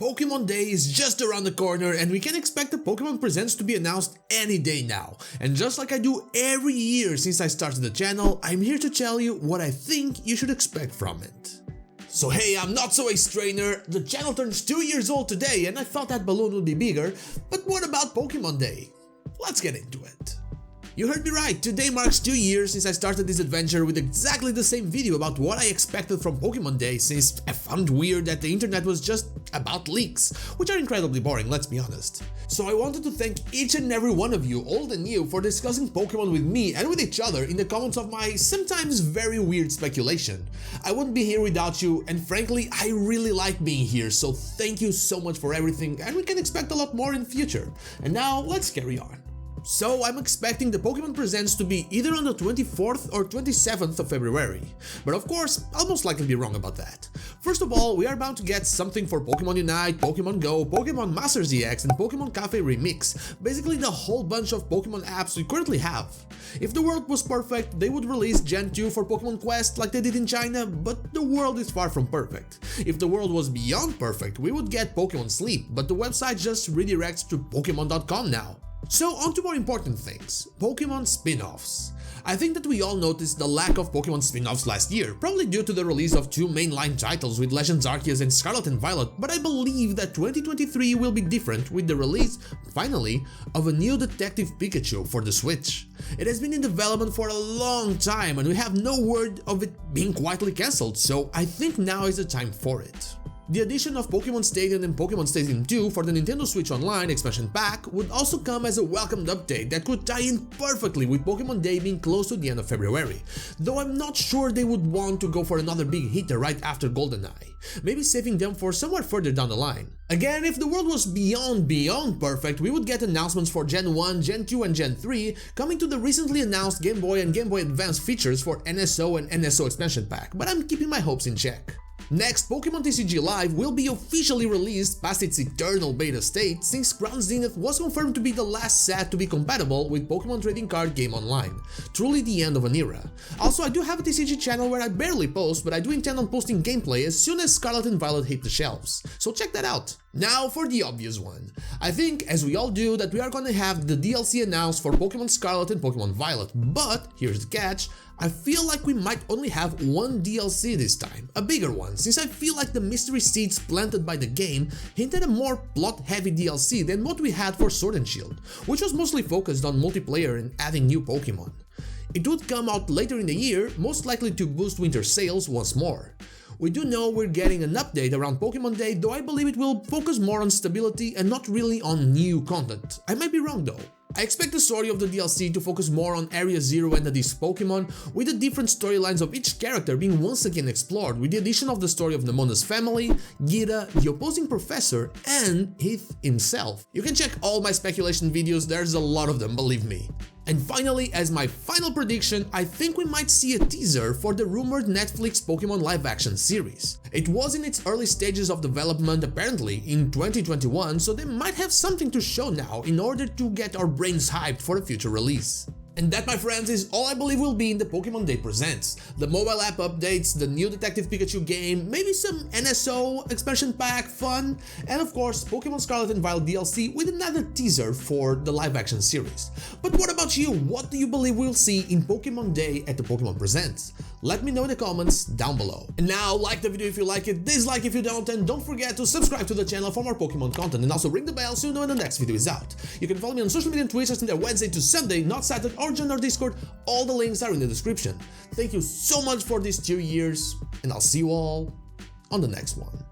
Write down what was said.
Pokemon Day is just around the corner and we can expect the Pokemon Presents to be announced any day now. And just like I do every year since I started the channel, I'm here to tell you what I think you should expect from it. So hey, I'm notsoAceTrainer. The channel turns 2 years old today and I thought that balloon would be bigger, but what about Pokemon Day? Let's get into it. You heard me right, today marks 2 years since I started this adventure with exactly the same video about what I expected from Pokemon Day, since I found weird that the internet was just about leaks, which are incredibly boring, let's be honest. So I wanted to thank each and every one of you, old and new, for discussing Pokemon with me and with each other in the comments of my sometimes very weird speculation. I wouldn't be here without you, and frankly, I really like being here, so thank you so much for everything, and we can expect a lot more in the future. And now, let's carry on. So I'm expecting the Pokemon Presents to be either on the 24th or 27th of February, but of course I'll most likely be wrong about that. First of all, we are bound to get something for Pokemon Unite, Pokemon Go, Pokemon Masters EX and Pokemon Cafe Remix, basically the whole bunch of Pokemon apps we currently have. If the world was perfect, they would release Gen 2 for Pokemon Quest like they did in China, but the world is far from perfect. If the world was beyond perfect, we would get Pokemon Sleep, but the website just redirects to Pokemon.com now. So on to more important things, Pokemon Spinoffs. I think that we all noticed the lack of Pokemon spin-offs last year, probably due to the release of 2 mainline titles with Legends Arceus and Scarlet and Violet, but I believe that 2023 will be different with the release, finally, of a new Detective Pikachu for the Switch. It has been in development for a long time and we have no word of it being quietly cancelled, so I think now is the time for it. The addition of Pokémon Stadium and Pokémon Stadium 2 for the Nintendo Switch Online Expansion Pack would also come as a welcomed update that could tie in perfectly with Pokemon Day being close to the end of February, though I'm not sure they would want to go for another big hitter right after GoldenEye, maybe saving them for somewhere further down the line. Again, if the world was beyond perfect, we would get announcements for Gen 1, Gen 2 and Gen 3 coming to the recently announced Game Boy and Game Boy Advance features for NSO and NSO Expansion Pack, but I'm keeping my hopes in check. Next, Pokemon TCG Live will be officially released past its eternal beta state, since Crown Zenith was confirmed to be the last set to be compatible with Pokemon Trading Card Game Online. Truly the end of an era. Also, I do have a TCG channel where I barely post, but I do intend on posting gameplay as soon as Scarlet and Violet hit the shelves, so check that out. Now for the obvious one. I think, as we all do, that we are gonna have the DLC announced for Pokemon Scarlet and Pokemon Violet, but here's the catch, I feel like we might only have one DLC this time, a bigger one, since I feel like the mystery seeds planted by the game hint at a more plot-heavy DLC than what we had for Sword and Shield, which was mostly focused on multiplayer and adding new Pokemon. It would come out later in the year, most likely to boost winter sales once more. We do know we're getting an update around Pokemon Day, though I believe it will focus more on stability and not really on new content. I might be wrong though. I expect the story of the DLC to focus more on Area Zero and the Disc Pokemon, with the different storylines of each character being once again explored, with the addition of the story of Nemona's family, Gira, the opposing professor, and Heath himself. You can check all my speculation videos, there's a lot of them, believe me. And finally, as my final prediction, I think we might see a teaser for the rumored Netflix Pokemon live-action series. It was in its early stages of development apparently in 2021, so they might have something to show now in order to get our brains hyped for a future release. And that, my friends, is all I believe will be in the Pokemon Day Presents. The mobile app updates, the new Detective Pikachu game, maybe some NSO Expansion Pack fun, and of course Pokemon Scarlet and Violet DLC with another teaser for the live-action series. But what about you? What do you believe we'll see in Pokemon Day at the Pokemon Presents? Let me know in the comments down below. And now, like the video if you like it, dislike if you don't, and don't forget to subscribe to the channel for more Pokemon content, and also ring the bell so you know when the next video is out. You can follow me on social media and Twitter from Wednesday to Sunday, not Saturday, or join our Discord. All the links are in the description. Thank you so much for these 2 years, and I'll see you all on the next one.